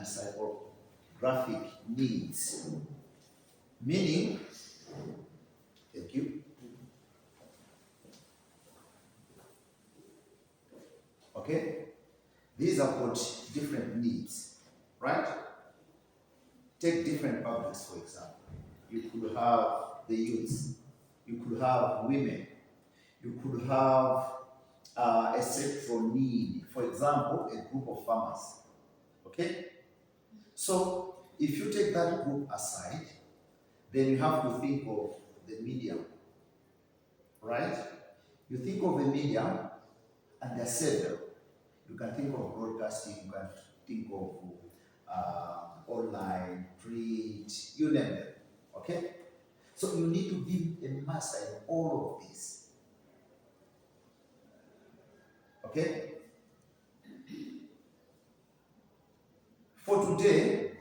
psychographic needs. Meaning, thank you. Okay? These are called different needs, right? Take different publics, for example. You could have the youths, you could have women, you could have a central need, for example, a group of farmers. Okay? So, if you take that group aside, then you have to think of the medium, right? You think of the medium, and there are several. You can think of broadcasting, you can think of online, print, you name them, okay? So you need to be a master in all of these, okay? For today,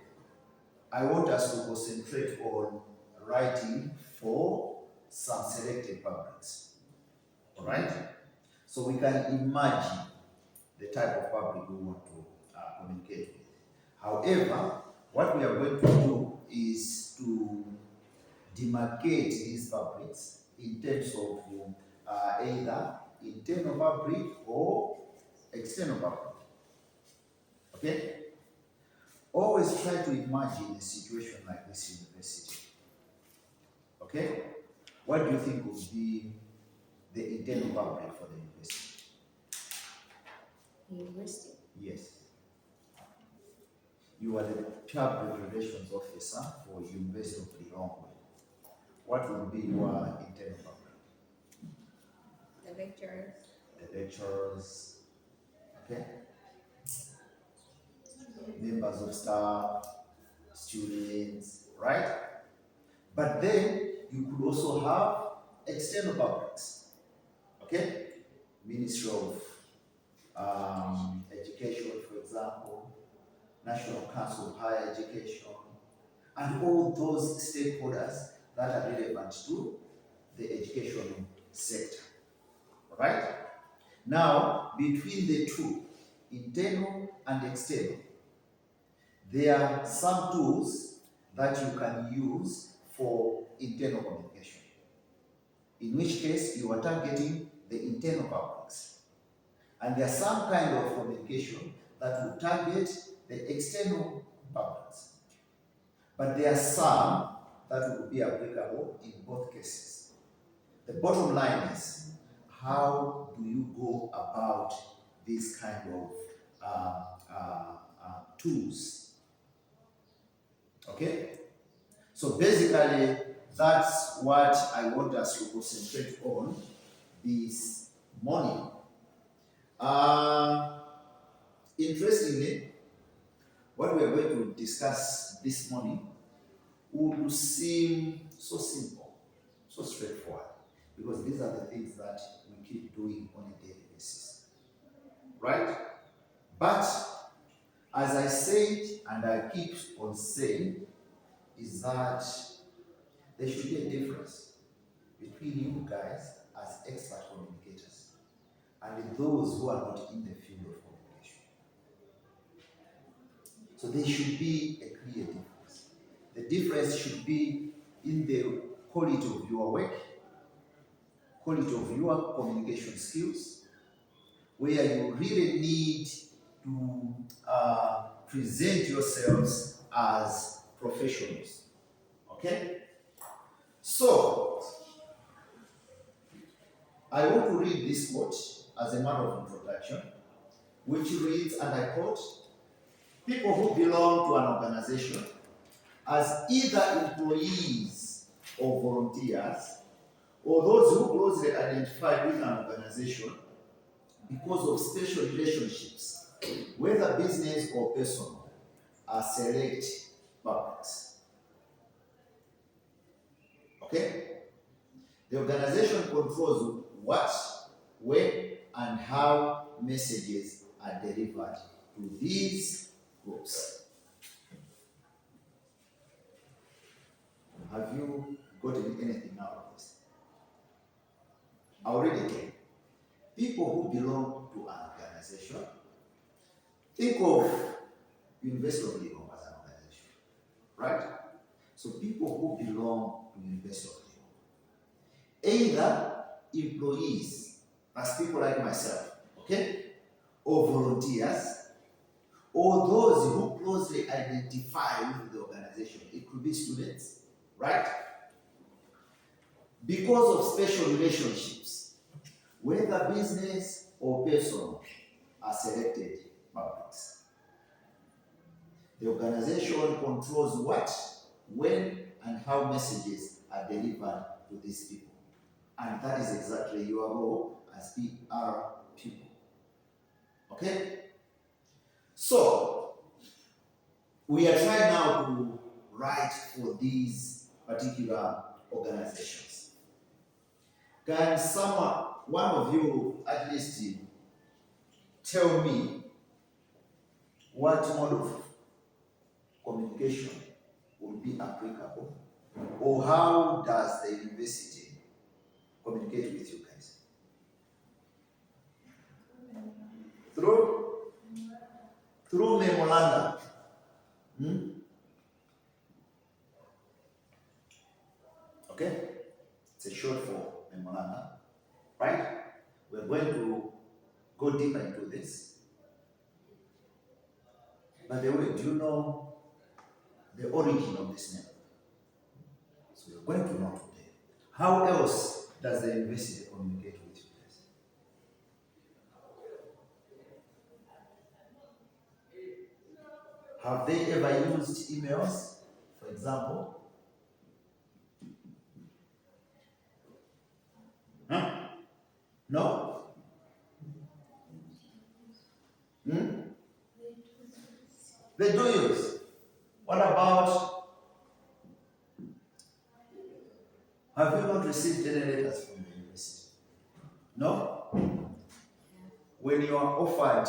I want us to concentrate on writing for some selected publics, all right? So we can imagine the type of public we want to communicate with. However, what we are going to do is to demarcate these publics in terms of either internal public or external public. Okay? Always try to imagine a situation like this university. Okay? What do you think would be the internal public for the university? University? Yes. You are the public relations officer for University of Lilongwe. What will be your internal public? The lecturers. The lecturers, okay? Members of staff, students, right? But then you could also have external publics, okay? Ministry of Education, for example, National Council of Higher Education, and all those stakeholders that are relevant to the education sector, right? Now, between the two, internal and external, there are some tools that you can use for internal communication, in which case you are targeting the internal publics. And there are some kind of communication that will target the external publics. But there are some that will be applicable in both cases. The bottom line is, how do you go about these kind of tools? Okay? So basically, that's what I want us to concentrate on this morning. Interestingly, what we are going to discuss this morning would seem so simple, so straightforward, because these are the things that we keep doing on a daily basis, right? But as I said, and I keep on saying, is that there should be a difference between you guys as expert communicators and those who are not in the field of communication. So there should be a clear difference. The difference should be in the quality of your work, quality of your communication skills, where you really need to present yourselves as professionals. Okay? So, I want to read this quote as a matter of introduction, which reads, and I quote, "People who belong to an organization as either employees or volunteers, or those who closely identify with an organization because of special relationships, whether business or personal, are select publics." Okay? The organization controls what, when, and how messages are delivered to these groups. Have you gotten anything out of this? I'll read it again. People who belong to an organization, think of University of Legon as an organization, right? So people who belong to University of Legon, either employees, as people like myself, okay, or volunteers, or those who closely identify with the organization. It could be students, right? Because of special relationships, whether business or personal, are selected publics. The organization controls what, when, and how messages are delivered to these people. And that is exactly your role as PR people. Okay? So, we are trying now to write for these particular organizations. Can one of you at least tell me what mode of communication would be applicable, or how does the university communicate with you guys? Through memoranda. Okay? It's a short for memoranda, right? We're going to go deeper into this. By the way, do you know the origin of this name? So you're going to know today. How else does the university communicate with you guys? Have they ever used emails, for example? Huh? No? They do use. What about, have you not received any letters from the university? No? When you are offered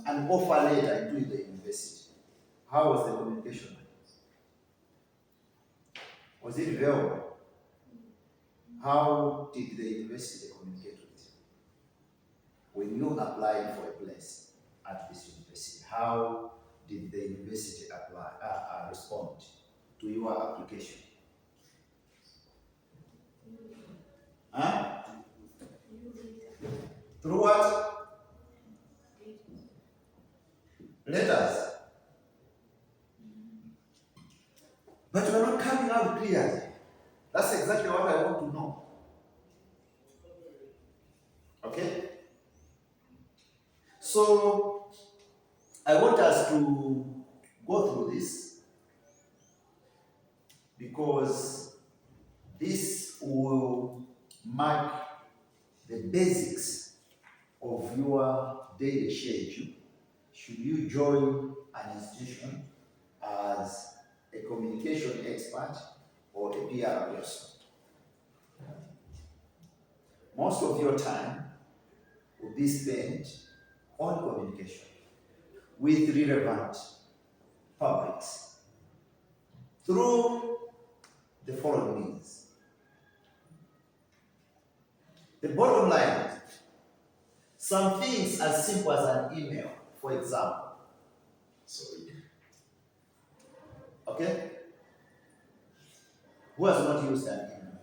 an offer letter into the university, how was the communication? Was it verbal? How did the university communicate with you? When you applied for a place at this university, how did the university respond to your application? Huh? Through what? Letters. But you are not coming out clearly. That's exactly what I want to know. Okay? So, I want us to go through this because this will mark the basics of your daily schedule should you join an institution as a communication expert or a PR person. Most of your time will be spent on communication with relevant publics through the following means. The bottom line, some things as simple as an email, for example. Okay? Who has not used an email?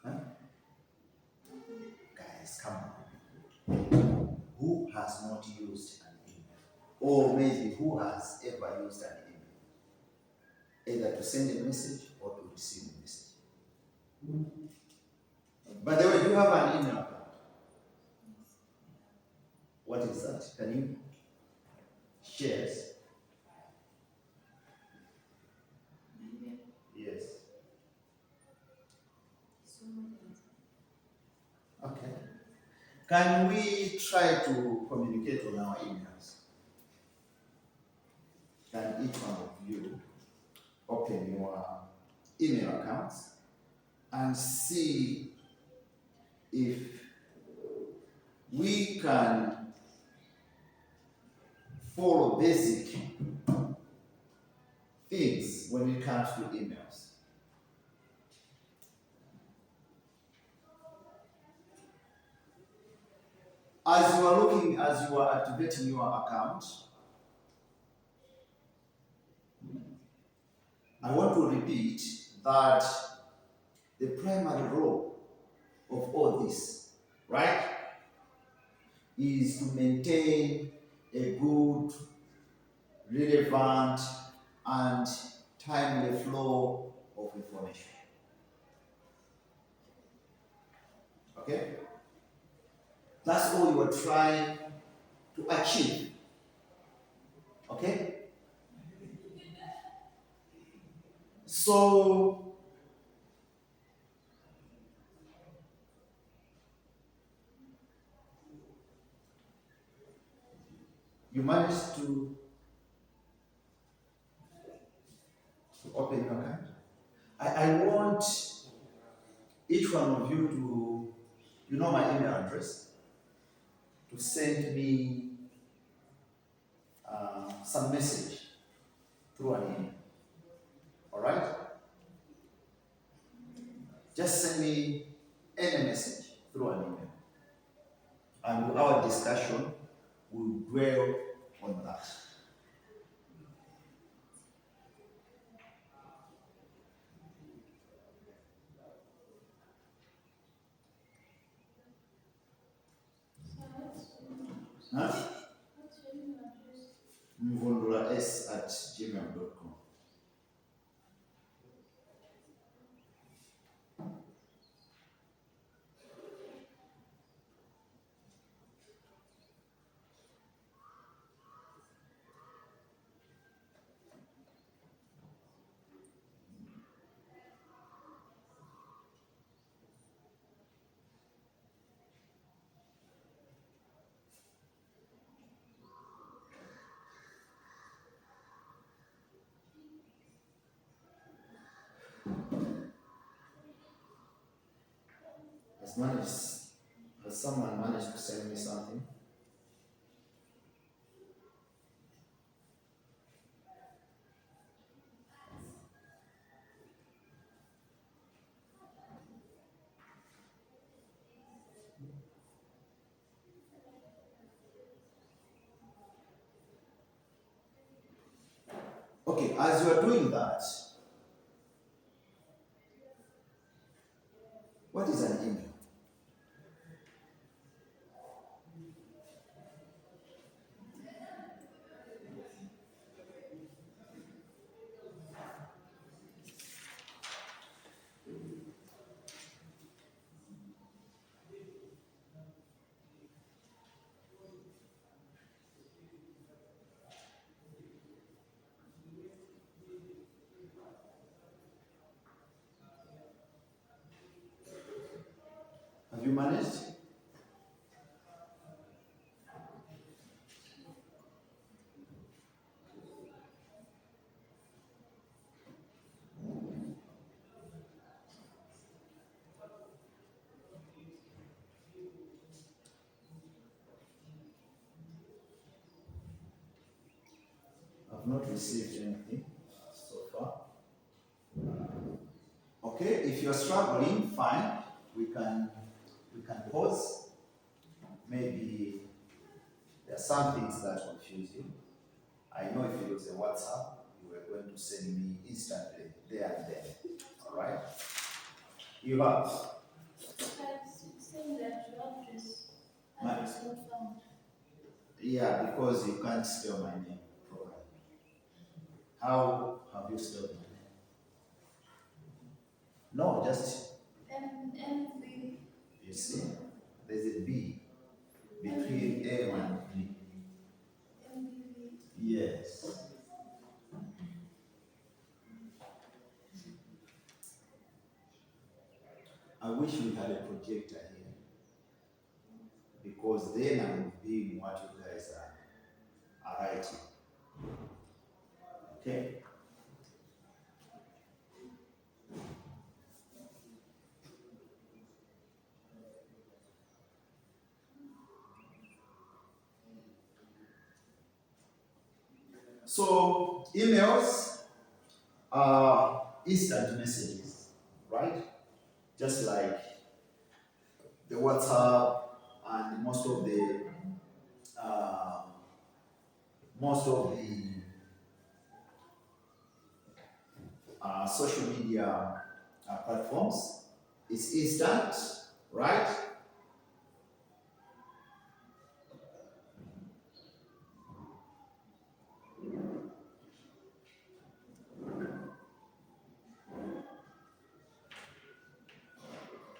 Huh? Guys, come on. Who has not used an email? Or maybe who has ever used an email? Either to send a message or to receive a message. By the way, do you have an email account? What is that? Can you share? Yes. Okay. Can we try to communicate on our emails? Can each one of you open your email accounts and see if we can follow basic things when it comes to emails? As you are looking, as you are activating your account, I want to repeat that the primary role of all this, right, is to maintain a good, relevant, and timely flow of information. Okay? That's all you are trying to achieve. Okay? So, you managed to open your account. I want each one of you to, you know my email address, to send me some message through an email. All right? Just send me any message through an email. And our discussion will dwell on that. Huh? mvundula@gmail.com. Has someone managed to send me something? Okay, as you are doing that, what is an email? Have you managed? I've not received anything so far. Okay, if you're struggling, fine. We can pause. Maybe there are some things that confuse you. I know if it was a WhatsApp, you were going to send me instantly, there and then. All right? You have. Saying that your address My- is not found. Yeah, because you can't spell my name properly. How have you spelled my name? No, just, MV. you see, there's a B between A and B. MV. Yes. I wish we had a projector here, because then I would be in what you guys are writing. Okay? So, emails are instant messages, right? Just like the WhatsApp and and uh, most of the social media platforms. It's instant, right?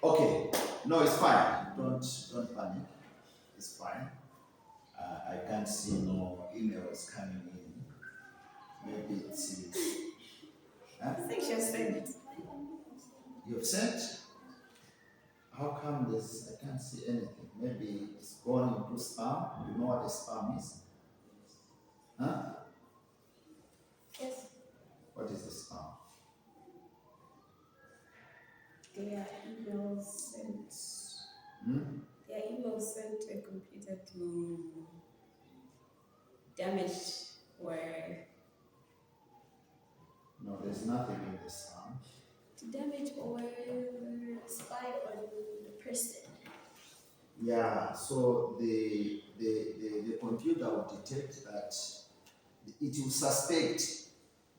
Okay, no, it's fine. Don't panic. It's fine. I can't see no emails coming in. Maybe it's huh? I think she sent. You've sent. How come this? I can't see anything. Maybe it's gone into spam. You know what a spam is? Huh? Yes. What is the spam? Their emails sent. Hmm? Their emails sent to a computer to damage or No, there's nothing in the spam. to damage or spy on the person. Yeah, so the computer will detect that, it will suspect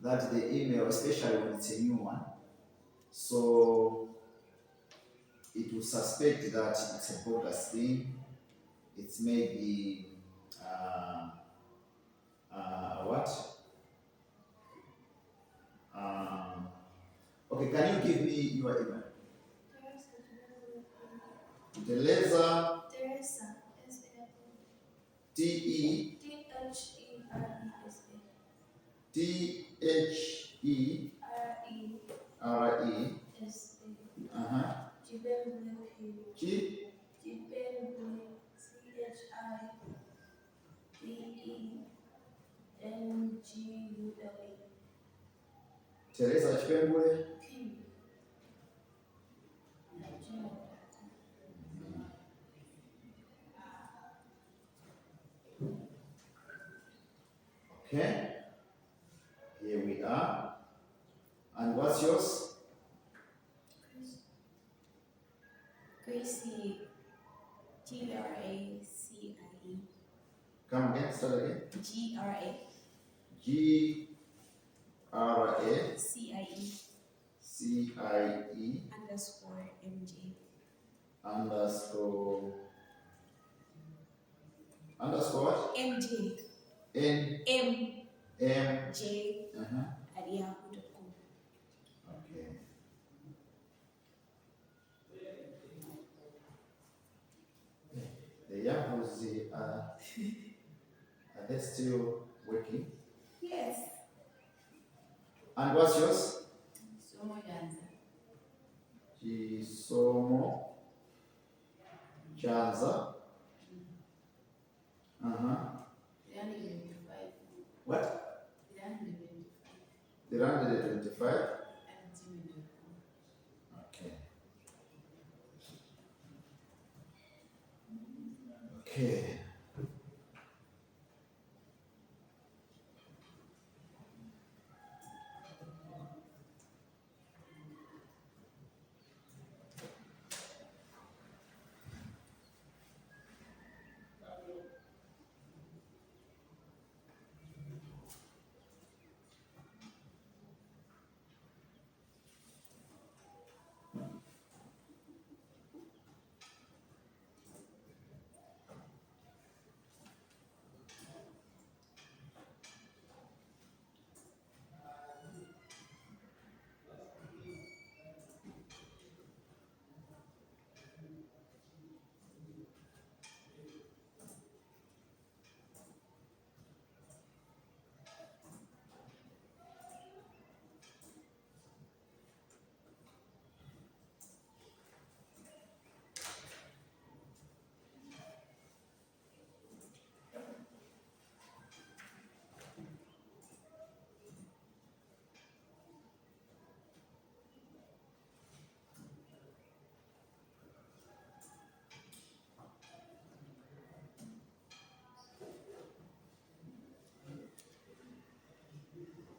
that the email, especially when it's a new one, so it will suspect that it's a bogus thing. It's maybe what? Okay, can you give me your email? Teresa, Teresa. T E T H E R E. Uh-huh. G. Teresa Chipembule. Okay, here we are. And what's yours? Gracie, Gracie, Come again, start again. G R A CIE C I E underscore MJ. underscore underscore MJ. N M. MJ Uh-huh. at yahoo.com. Okay. The Yahoos are they still working? Yes. And what's yours? Somo Janza. Chisomo Chanza. Uh-huh. What? 325. Okay. Okay.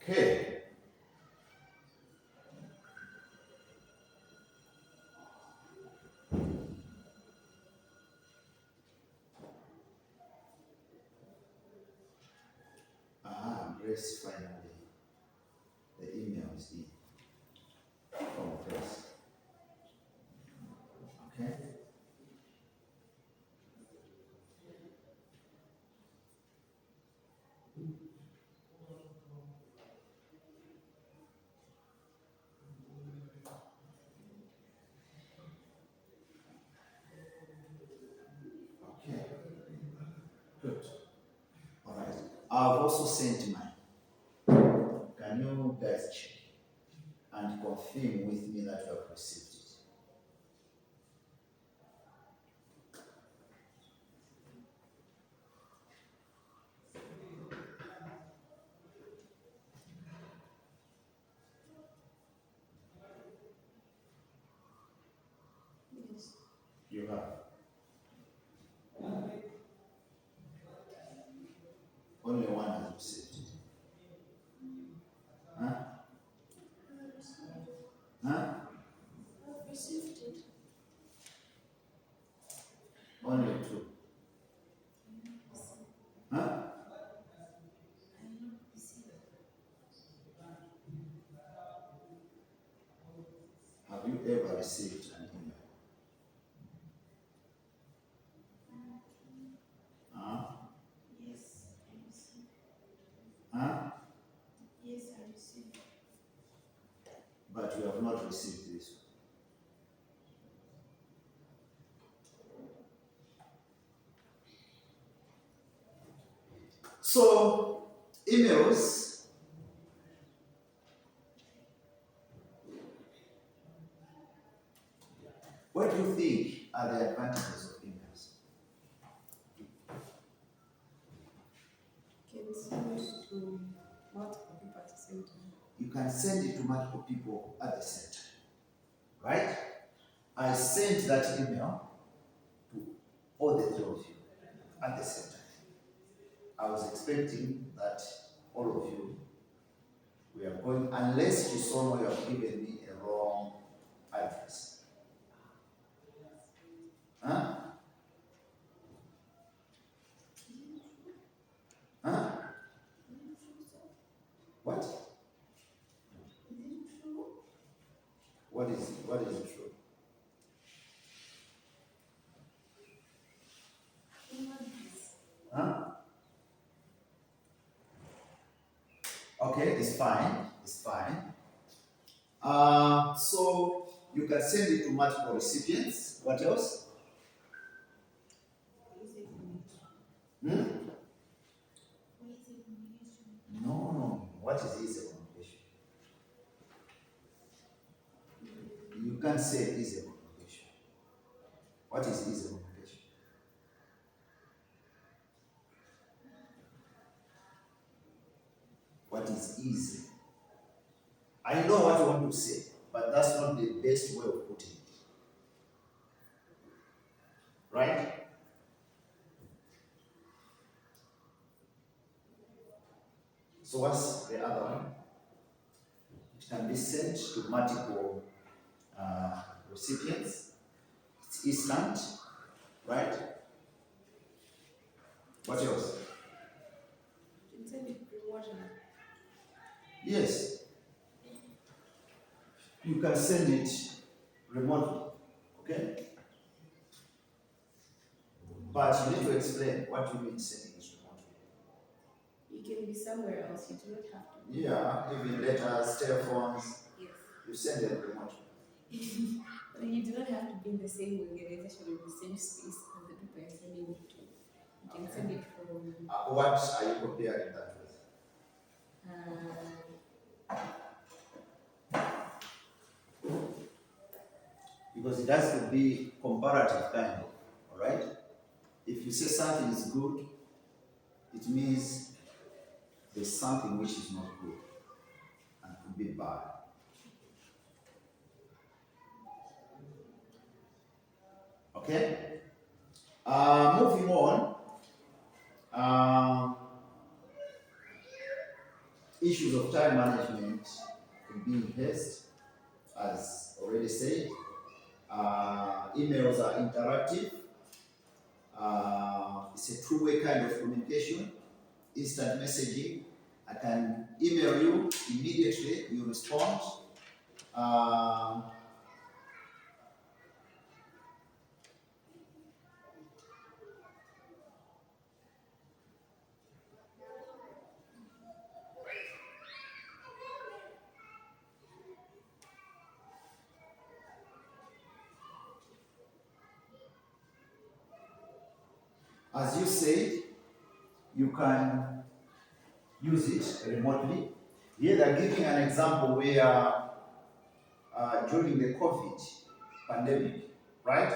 Okay. press finally. The email is in. Press. Okay. Okay. Good. All right. I've also sent mine. Can you guys check and confirm with me that you have received it? Yes. You have. Only one has received it. Huh? Huh? I've received it. Only two. Huh? I have not received it. Have you ever received an email? Huh? Yes, I received. Huh? Yes, I received. But you have not received this one. So, emails, what do you think are the advantages of emails? Can send it to multiple people at the same time. You can send it to multiple people at the same time, right? I sent that email to all the three of you at the same time. I was expecting that all of you, we are going, unless you saw you have given me a wrong address. Huh? Huh? What? What is true? Huh? Okay, it's fine. It's fine. So you can send it to multiple recipients. What else? Easy communication. Hmm? No. What is easy communication? You can't say easy communication. What is easy communication? What is easy? I know what you want to say, but that's not the best way of putting it. Right? So what's the other one? It can be sent to multiple recipients. It's instant, right? What else? You can send it remotely. Yes. You can send it remotely, okay? But you need to explain what you mean sending it remotely. You can be somewhere else. You do not have to. Yeah, even letters, telephones, Yes. you send them remotely. You do not have to be in the same organization in the same space as the people you're sending it to. You can send it from. What are you comparing that with? Because it has to be comparative kind of, all right? If you say something is good, it means there's something which is not good and could be bad. Okay? Moving on. Issues of time management could be in haste, as already said. Emails are interactive. It's a two-way kind of communication, instant messaging, I can email you immediately, you respond. Uh, as you said, you can use it remotely. Here they're giving an example where during the COVID pandemic, right?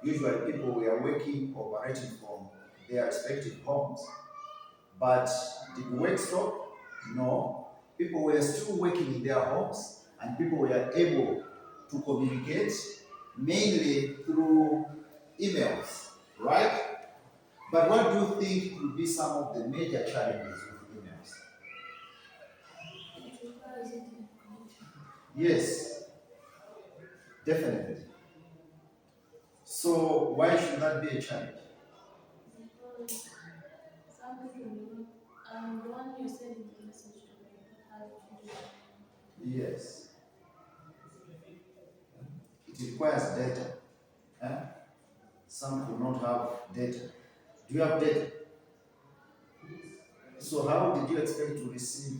Usually people were working, operating from their respective homes. But did work stop? No. People were still working in their homes and people were able to communicate mainly through emails, right? But what do you think could be some of the major challenges with emails? It requires internet connection. Yes, definitely. So why should that be a challenge? Because some people will not, the one you're sending the message to may not have internet. Yes. It requires data. Eh? Some do not have data. Do you have data? So how did you expect to receive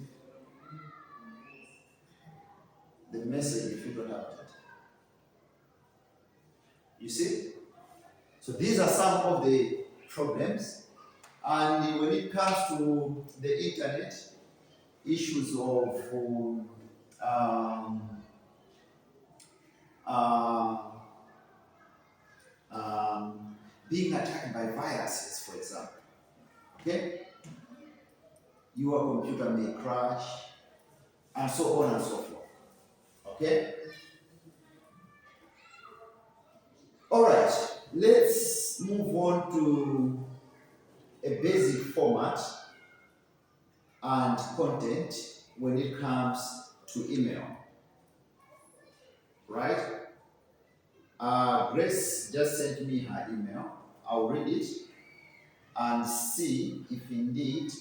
the message if you don't have data? You see? So these are some of the problems. And when it comes to the internet, issues of um, uh, being attacked by viruses, for example. Okay? Your computer may crash, and so on and so forth. Okay? Alright, let's move on to a basic format and content when it comes to email. Right? Grace just sent me her email. I'll read it and see if indeed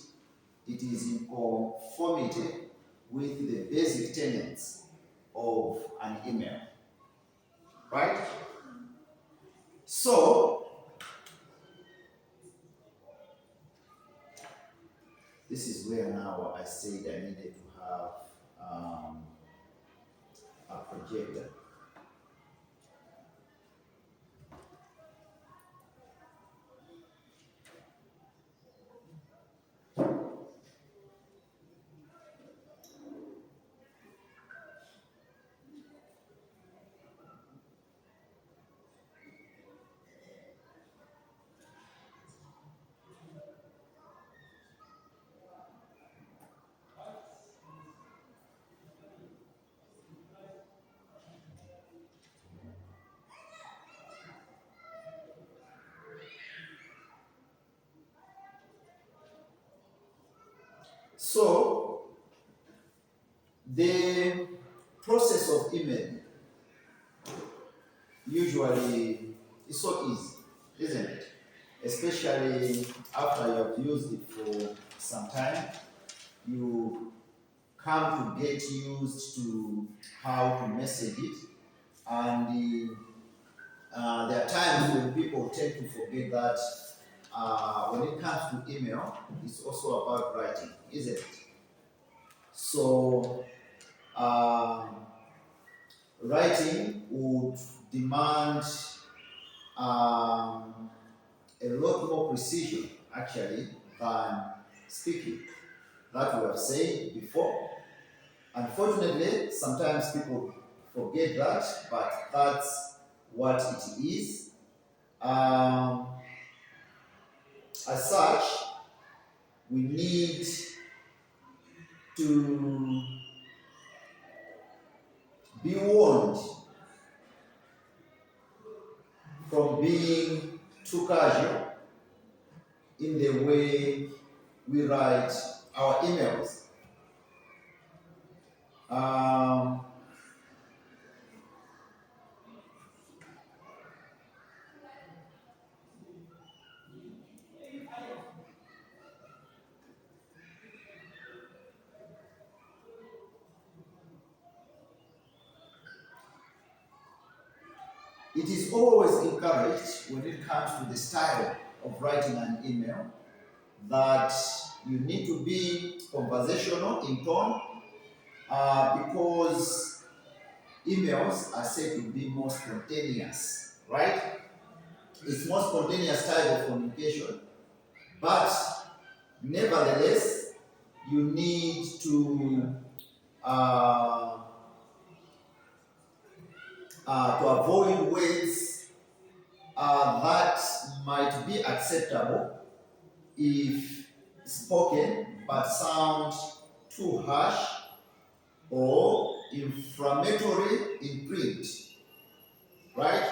it is in conformity with the basic tenets of an email. Right? So, this is where now I said I needed to have a projector. So, the process of emailing usually is so easy, isn't it? Especially after you have used it for some time, you come to get used to how to message it, and there are times when people tend to forget that when it comes to email, it's also about writing, isn't it? So, writing would demand a lot more precision, actually, than speaking. That we have said before. Unfortunately, sometimes people forget that, but that's what it is. As such, we need to be warned from being too casual in the way we write our emails. Um, it is always encouraged when it comes to the style of writing an email that you need to be conversational in tone because emails are said to be more spontaneous, right? It's more spontaneous type of communication, but nevertheless, you need to avoid words that might be acceptable if spoken but sound too harsh or inflammatory in print, right?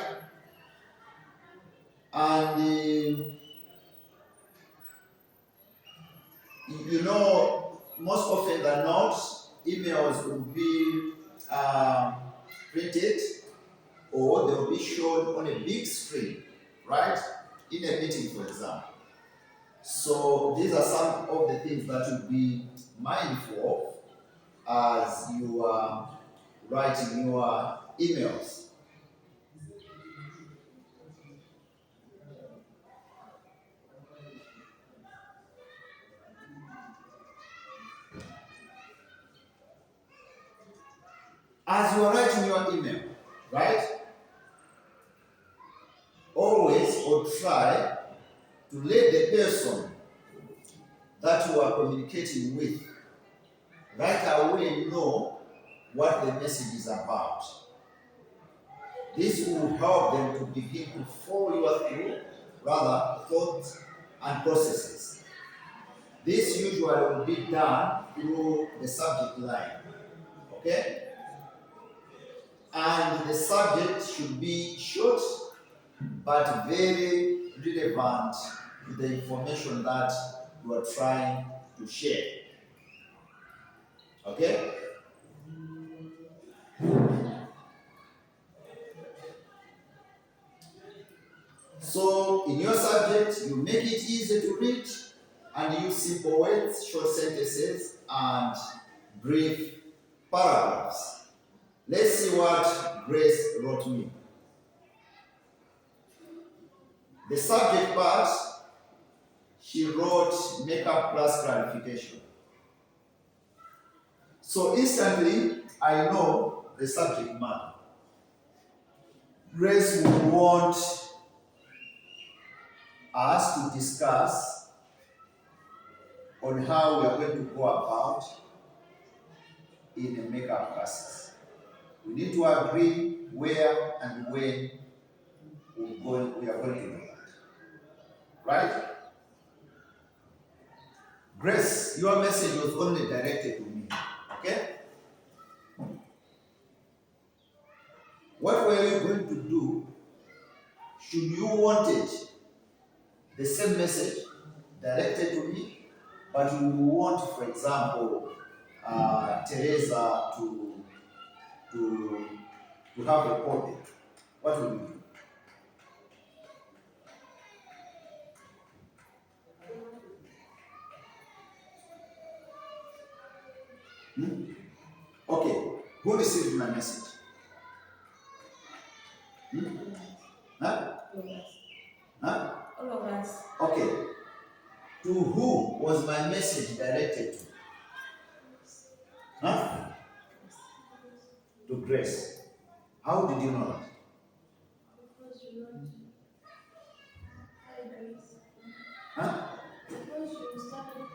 And you know, most often than not, emails will be printed or they will be shown on a big screen, right? In a meeting, for example. So these are some of the things that you'll be mindful of as you are writing your emails. As you are writing your email, right? Always or try to let the person that you are communicating with right away know what the message is about. This will help them to begin to follow you through, rather, thoughts and processes. This usually will be done through the subject line, okay? And the subject should be short but very relevant to the information that you are trying to share, okay? So in your subject, you make it easy to read and use simple words, short sentences, and brief paragraphs. Let's see what Grace wrote me. The subject part, she wrote makeup plus clarification. So instantly, I know the subject matter. Grace would want us to discuss on how we are going to go about in a makeup process. We need to agree where and when we are going to do that. Right? Grace, your message was only directed to me. Okay? What were you going to do should you wanted the same message directed to me, but you want, for example, Teresa to have a copy? What will you do? Okay, who received my message? Huh? Huh? All of us. Okay. To who was my message directed to? Huh? To Grace. How did you know that? Because you want to. Hi, Grace. Huh? Because you started.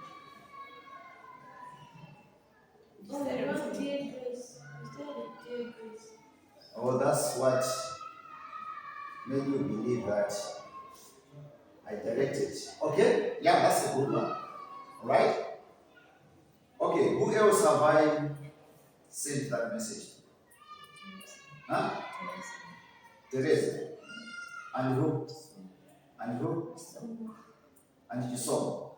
Oh, You want dear Grace. You started dear Grace. Oh, that's what made you believe that I directed. Okay? Yeah, that's a good one. Alright? Okay, who else have I sent that message to? Huh? Teresa. And who? And who? And you saw.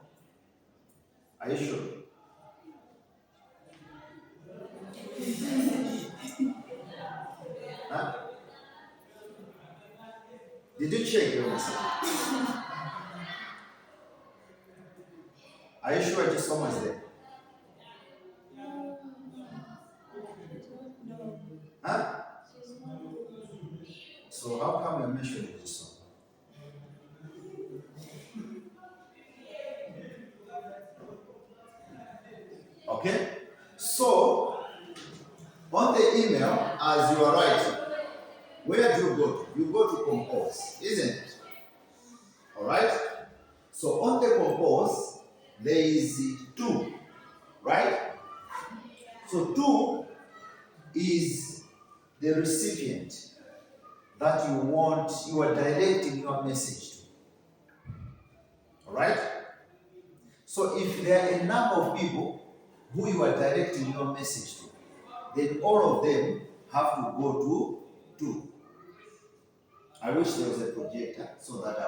Are you sure? Huh? Did you check your message? Are you sure just someone's there? No. Huh? She's not. So how come Okay? So, on the email, as you are writing, where do you go to? You go to compose, isn't it? Alright? So, on the compose, there is to, right? So, to is the recipient that you are directing your message to. Alright? So if there are a number of people who you are directing your message to, then all of them have to go to 2. I wish there was a projector so that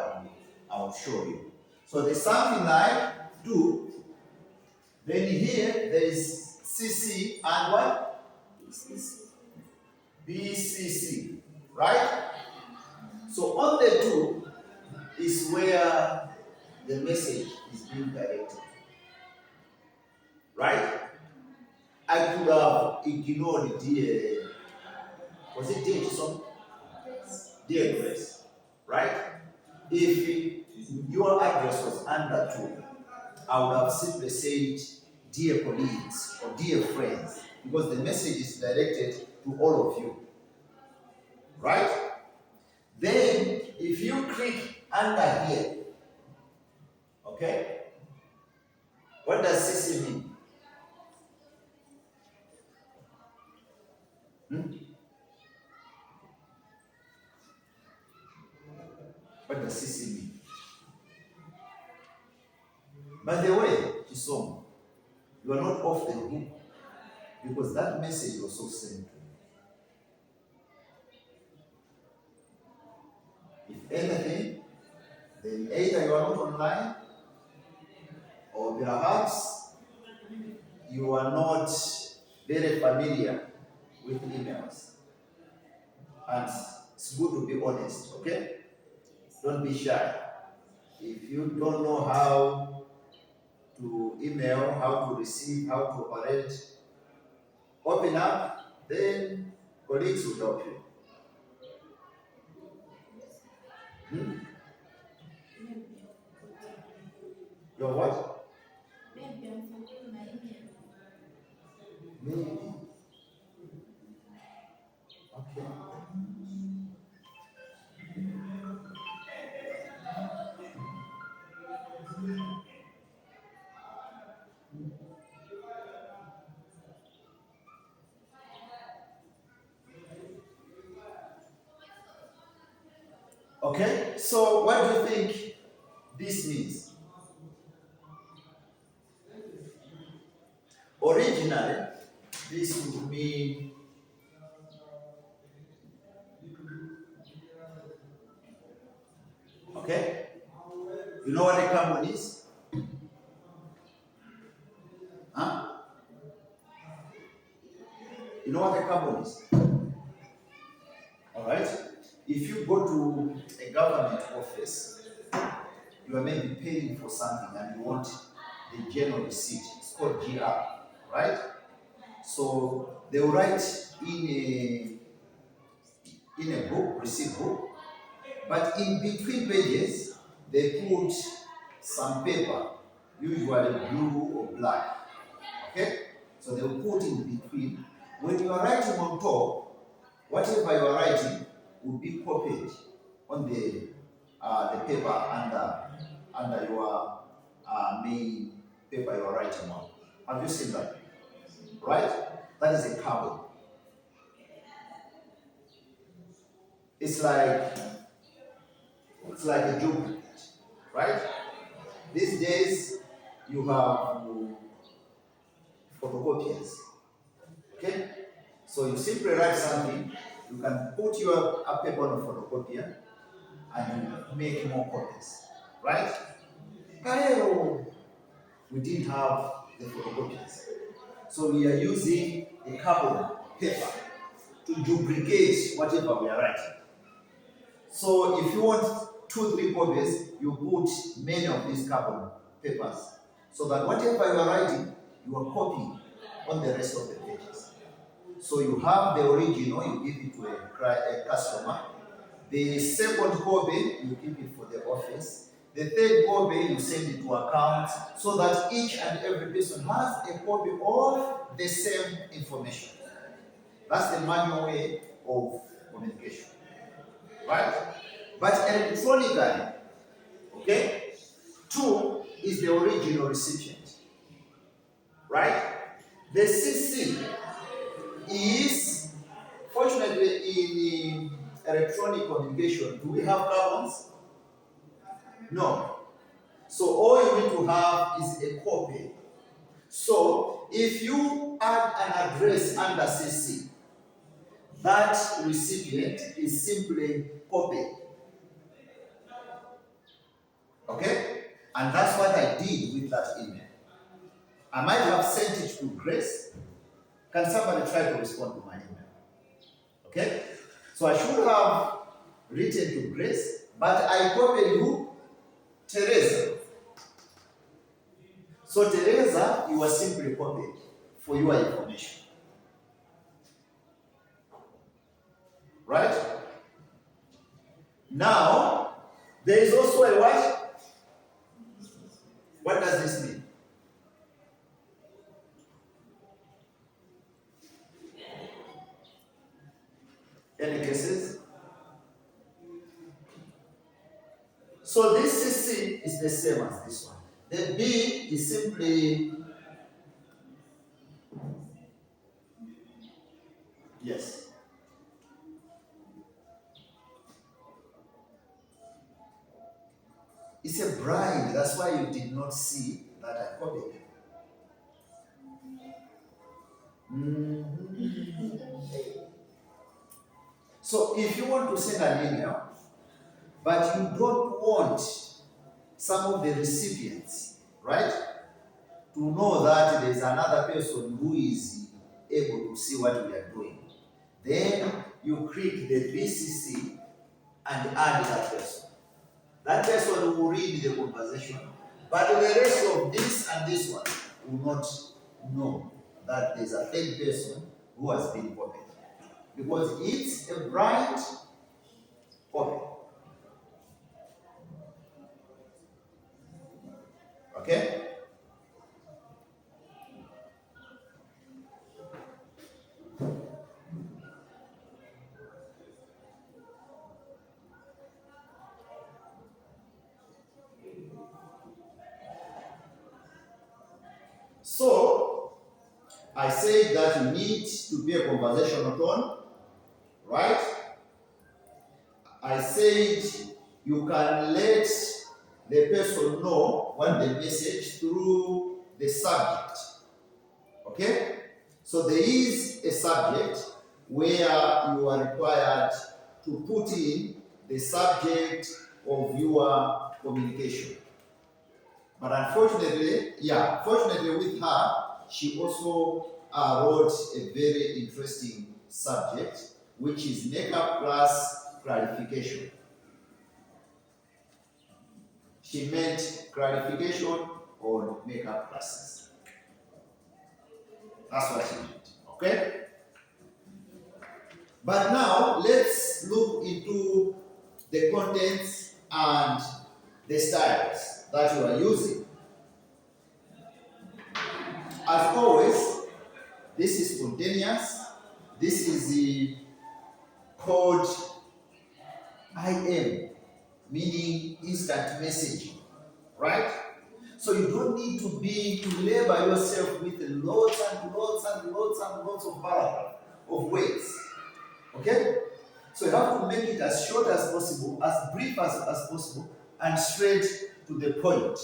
I will show you. So there's something like 2. Then here there is CC and what? BCC. Right? So on the 2 is where the message is being directed. Right? I could have ignored was it dear Chisom? Dear Grace. Right? If your address was under 2, I would have simply said dear colleagues or dear friends, because the message is directed to all of you. Right? Then, if you click under here, okay, what does CC mean? What does CC mean? By the way, Chisom, you are not off the hook, because that message was so sent to you. If anything, then either you are not online, or perhaps you are not very familiar with emails. And it's good to be honest, okay? Don't be shy. If you don't know how to email, how to receive, how to operate, open up, then colleagues will help you. Your what? Maybe I'm forgetting my email. Maybe. Okay. Okay, so what do you think this means? Originally, this would mean okay. You know what a common is? Huh? You know what a common is? Alright? If you go to a government office, you are maybe paying for something and you want the general receipt. It's called GR, right? So they will write in a book, receipt book, but in between pages they put some paper, usually blue or black. Okay? So they will put in between. When you are writing on top, whatever you are writing will be copied on the paper under your main paper you are writing on. Have you seen that? Right? That is a carbon. It's like a duplicate, right? These days you have photocopiers. Okay? So you simply write something, you can put your paper on a photocopier and you make more copies. Right? Kyle, we didn't have the photocopiers. So we are using a carbon paper to duplicate whatever we are writing. So if you want 2-3 copies, you put many of these carbon papers so that whatever you are writing, you are copying on the rest of the pages. So you have the original, you give it to a customer. The second copy, you keep it for the office. The The third copy you send it to accounts so that each and every person has a copy of the same information. That's the manual way of communication, right? But electronically, okay, 2 is the original recipient, right? The CC is, fortunately, in electronic communication, do we have carbons? No. So all you need to have is a copy. So if you add an address under CC, that recipient is simply copied. Okay? And that's what I did with that email. I might have sent it to Grace. Can somebody try to respond to my email? Okay? So I should have written to Grace, but I copied you, Teresa. So Teresa, you are simply copied for your information. Right? Now, there is also a what? What does this mean? Any guesses? So this CC is the same as this one. The B is simply, yes. It's a bride. That's why you did not see that I copied. So if you want to send an email, but you don't want some of the recipients, right, to know that there is another person who is able to see what we are doing, then you click the BCC and add that person. That person will read the conversation, but the rest of this and this one will not know that there's a third person who has been copied, because it's a blind copy. Okay? So, I said that you need to be a conversational tone, right? I said you can let the person know what the message through the subject. Okay? So there is a subject where you are required to put in the subject of your communication. But unfortunately, fortunately with her, she also wrote a very interesting subject, which is makeup plus clarification. She meant clarification on makeup classes. That's what she meant. Okay? But now let's look into the contents and the styles that you are using. As always, this is spontaneous. This is the code IM, meaning instant messaging, right? So you don't need to labor yourself with lots and lots and lots and lots of paragraph of words. Okay? So you have to make it as short as possible, as brief as possible, and straight to the point.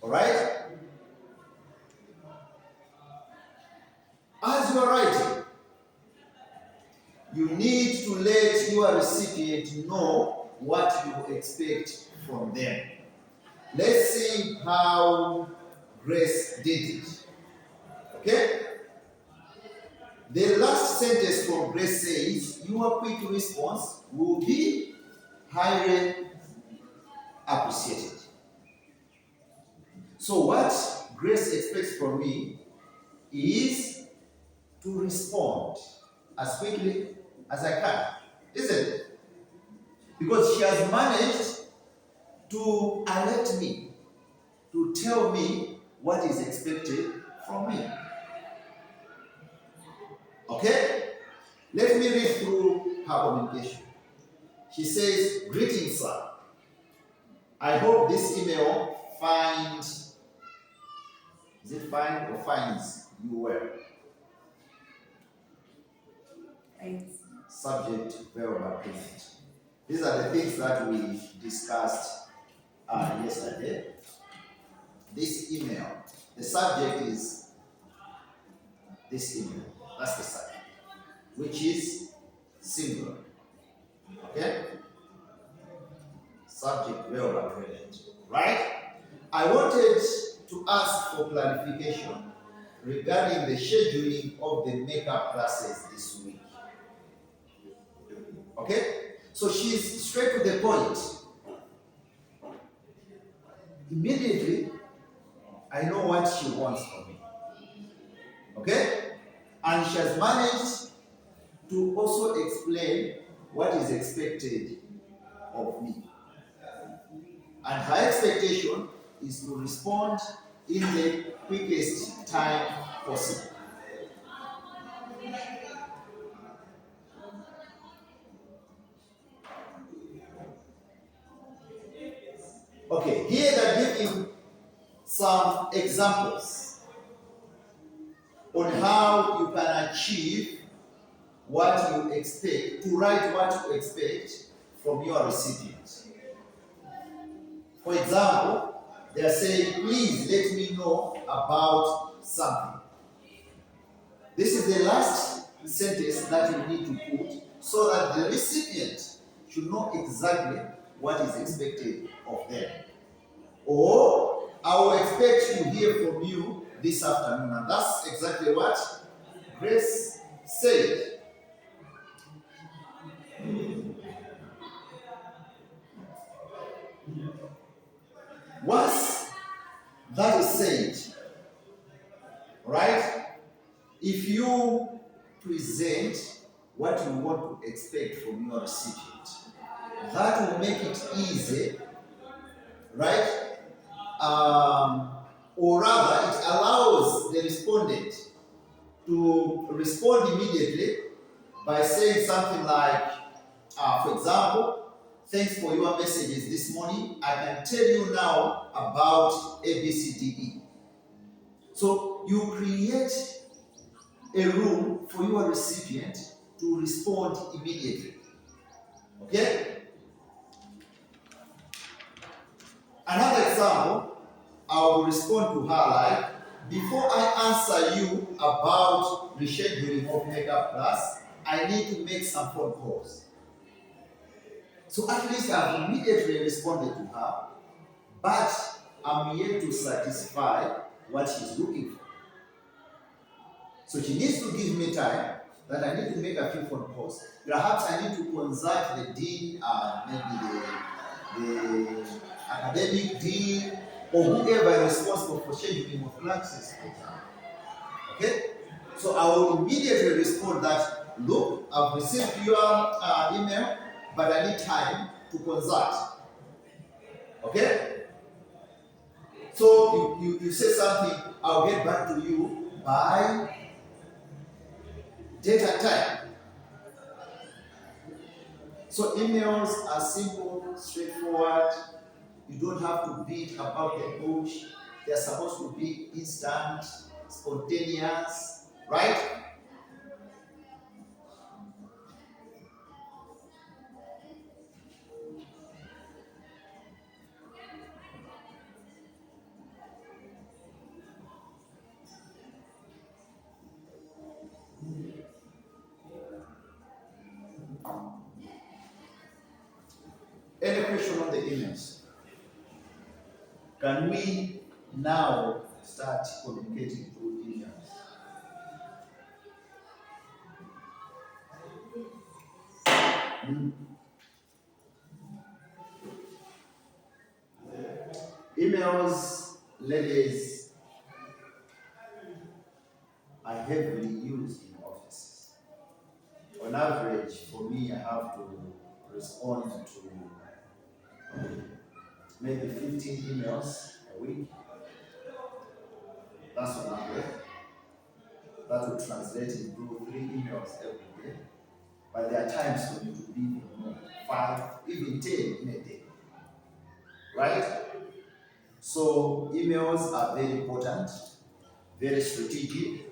Alright? As you are writing, you need to let your recipient know what you expect from them. Let's see how Grace did it. Okay? The last sentence from Grace says, your quick response will be highly appreciated. So what Grace expects from me is to respond as quickly as I can, isn't it? Because she has managed to alert me, to tell me what is expected from me. Okay? Let me read through her communication. She says, "Greetings, sir. I hope this email finds you well." Subject, verb, present. These are the things that we discussed yesterday. This email, the subject is this email. That's the subject, which is singular. Okay? Subject, verb, present. Right? I wanted to ask for clarification regarding the scheduling of the makeup classes this week. Okay? So she's straight to the point. Immediately, I know what she wants from me. Okay? And she has managed to also explain what is expected of me. And her expectation is to respond in the quickest time possible. Okay, here they're giving some examples on how you can achieve what you expect, to write what you expect from your recipient. For example, they are saying, "Please let me know about something." This is the last sentence that you need to put so that the recipient should know exactly what is expected of them. Or, "I will expect to hear from you this afternoon." And that's exactly what Grace said. Once that is said, right? If you present what you want to expect from your recipient, that will make it easy, right? Or rather, it allows the respondent to respond immediately by saying something like, for example, "Thanks for your messages this morning. I can tell you now about ABCDE." So you create a room for your recipient to respond immediately. Okay? Another example, I will respond to her like, "Before I answer you about rescheduling of makeup class, I need to make some phone calls." So at least I've immediately responded to her, but I'm yet to satisfy what she's looking for. So she needs to give me time that I need to make a few phone calls. Perhaps I need to consult the dean, maybe the academic dean, or whoever is responsible for scheduling of classes, for example. Okay? So I will immediately respond that, "Look, I've received your email, but I need time to consult." Okay? So you say something, "I'll get back to you by date and time." So emails are simple, straightforward. You don't have to beat about the bush. They're supposed to be instant, spontaneous, right? Any question on the emails? Can we now start communicating through emails? Emails, ladies, are heavily used in offices. On average, for me, I have to respond to maybe 15 emails a week. That's on average. That would translate into 3 emails every day. But there are times when it will be even more, 5, even 10 in a day. Right? So emails are very important, very strategic.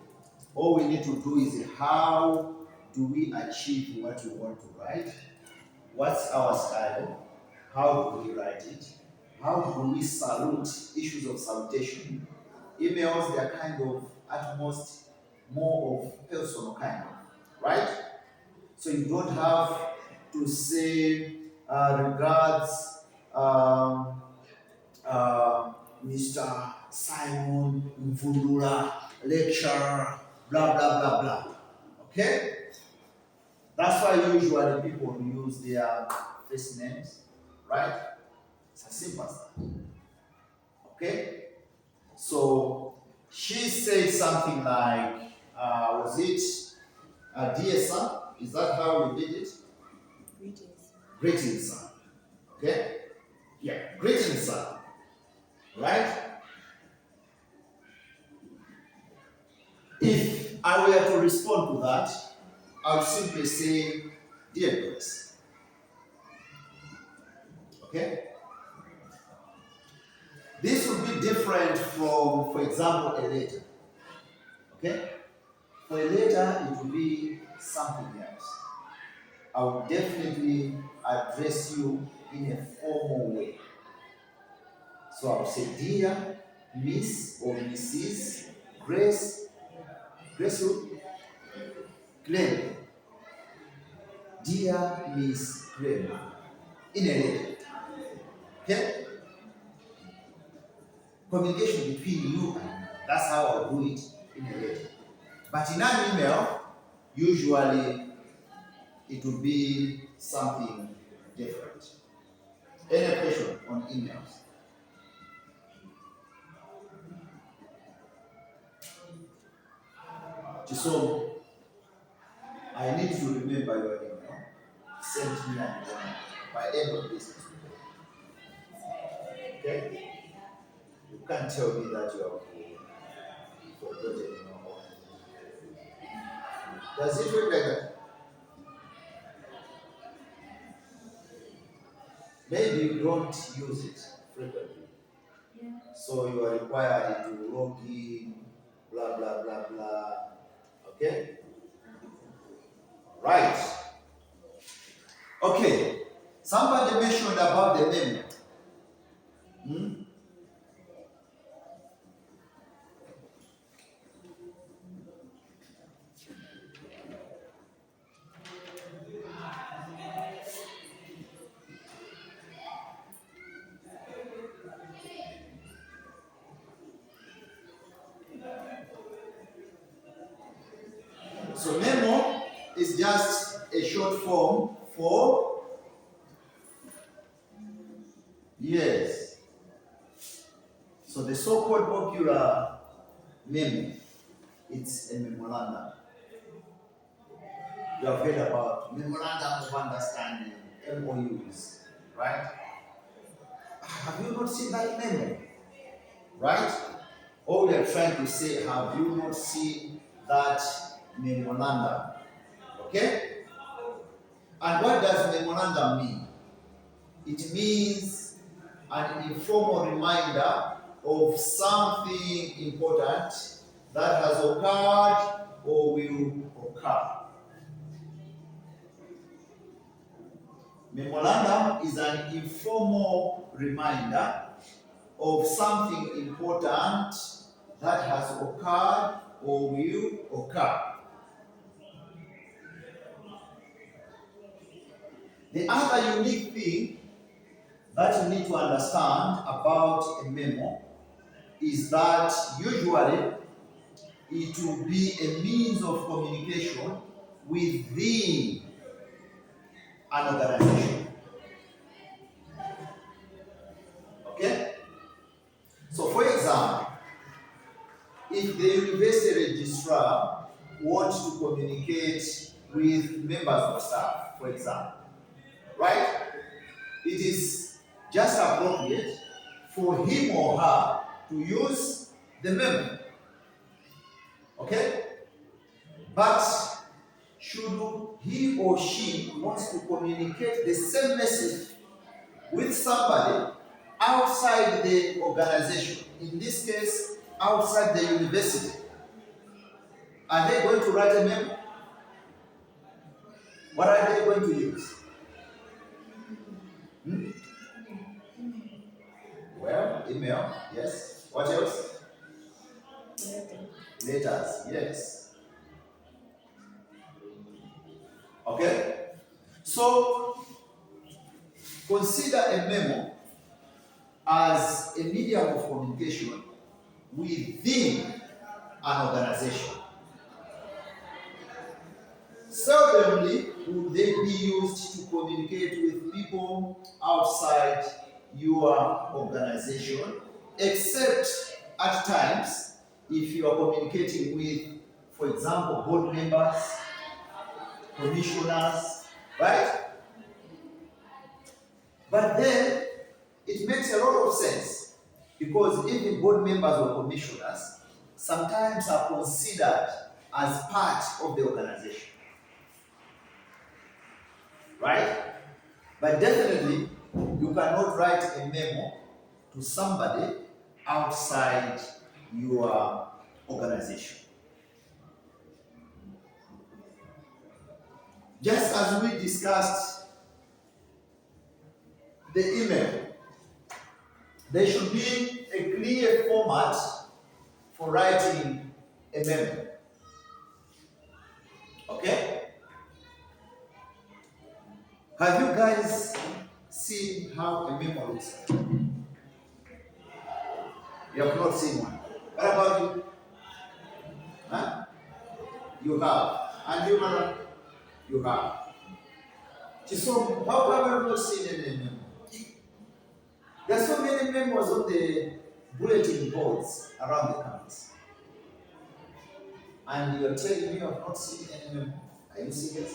All we need to do is how do we achieve what we want to write? What's our style? How do we write it? How do we salute issues of salutation? Emails, they are kind of at most more of personal kind of, right? So you don't have to say regards Mr. Simon Mvundula, lecturer, blah blah blah blah. Okay? That's why usually people use their first names, right? It's as simple as that. Okay? So she said something like, was it dear son? Is that how we did it? Greetings. Greetings, son. Okay? Yeah, greetings, son. Right? If I were to respond to that, I would simply say, dear Grace. Okay? This would be different from, for example, a letter. Okay? For a letter, it will be something else. I will definitely address you in a formal way. So I will say, dear Miss or Mrs. Grace who? Glenn. Dear Miss Glenn. In a letter. Okay? Communication between you and me. That's how I'll do it in a letter. But in an email, usually it will be something different. Any question on emails? So I need to remember your email. Send me an email by end of this. Okay? You can't tell me that you have forgotten your own. Does it work like that? Maybe you don't use it frequently. Yeah. So you are required to log in, blah, blah, blah, blah. Okay? Right. Okay. Somebody mentioned about the memo. So memo is just a short form for yes. So the so-called popular memo, it's a memorandum. You have heard about memorandum of understanding, MOUs, right? Have you not seen that memo? Right? All we are trying to say, have you not seen that memorandum? Okay? And what does memorandum mean? It means an informal reminder of something important that has occurred or will occur. Memorandum is an informal reminder of something important that has occurred or will occur. The other unique thing that you need to understand about a memo is that usually it will be a means of communication within an organization. Okay? So for example, if the university registrar wants to communicate with members of staff, for example, right? It is just appropriate for him or her to use the memo. Okay? But should he or she wants to communicate the same message with somebody outside the organization, in this case, outside the university, are they going to write a memo? What are they going to use? Well, email, yes. What else? Letters, yes. Okay? So, consider a memo as a medium of communication within an organization. Seldomly would they be used to communicate with people outside your organization, except at times if you are communicating with, for example, board members, commissioners, right? But then it makes a lot of sense because even board members or commissioners sometimes are considered as part of the organization. Right? But definitely, you cannot write a memo to somebody outside your organization. Just as we discussed the email, there should be a clear format for writing a memo. Okay? Have you guys seen how a memo looks like? You have not seen one. What about you? Huh? You have. And you, madam? You have. So, how come I have not seen any memo? There are so many memos on the bulletin boards around the campus. And you're telling me you have not seen any memo? Are you serious?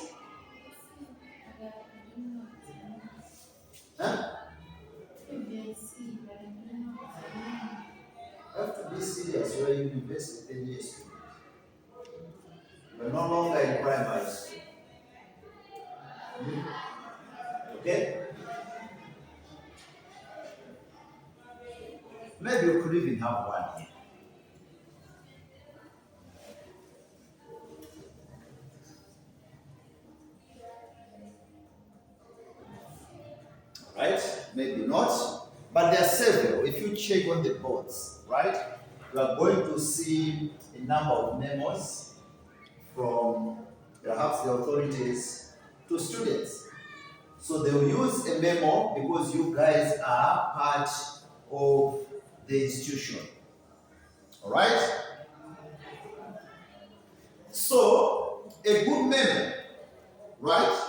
Huh? You have to be serious. You are a university 10 years. You are no longer in primary school. Okay? Maybe you could even have one here. Right? Maybe not. But there are several. If you check on the boards, right, you are going to see a number of memos from perhaps the authorities to students. So they will use a memo because you guys are part of the institution. All right? So a good memo, right,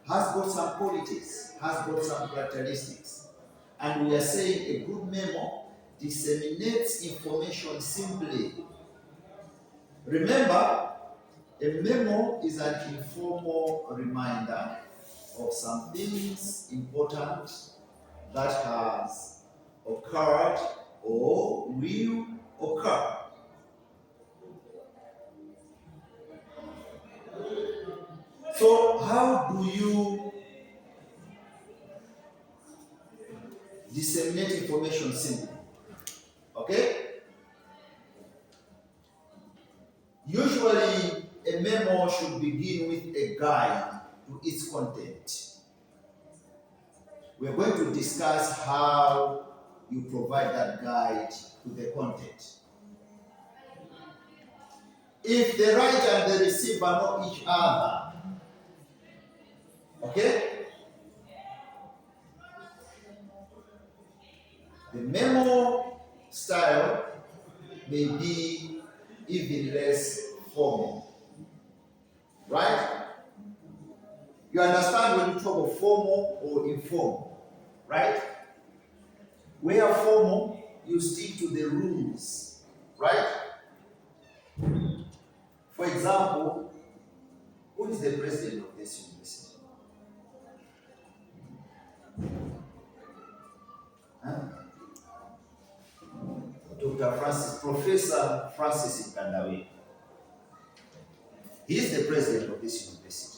has got some qualities, has got some characteristics. And we are saying a good memo disseminates information simply. Remember, a memo is an informal reminder of some things important that has occurred or will occur. So how do you disseminate information simply? Okay? Usually, a memo should begin with a guide to its content. We're going to discuss how you provide that guide to the content. If the writer and the receiver know each other, okay, the memo style may be even less formal, right? You understand when you talk of formal or informal, right? Where formal, you stick to the rules, right? For example, who is the president of this university? Professor Francis Nkandawire. He is the president of this university.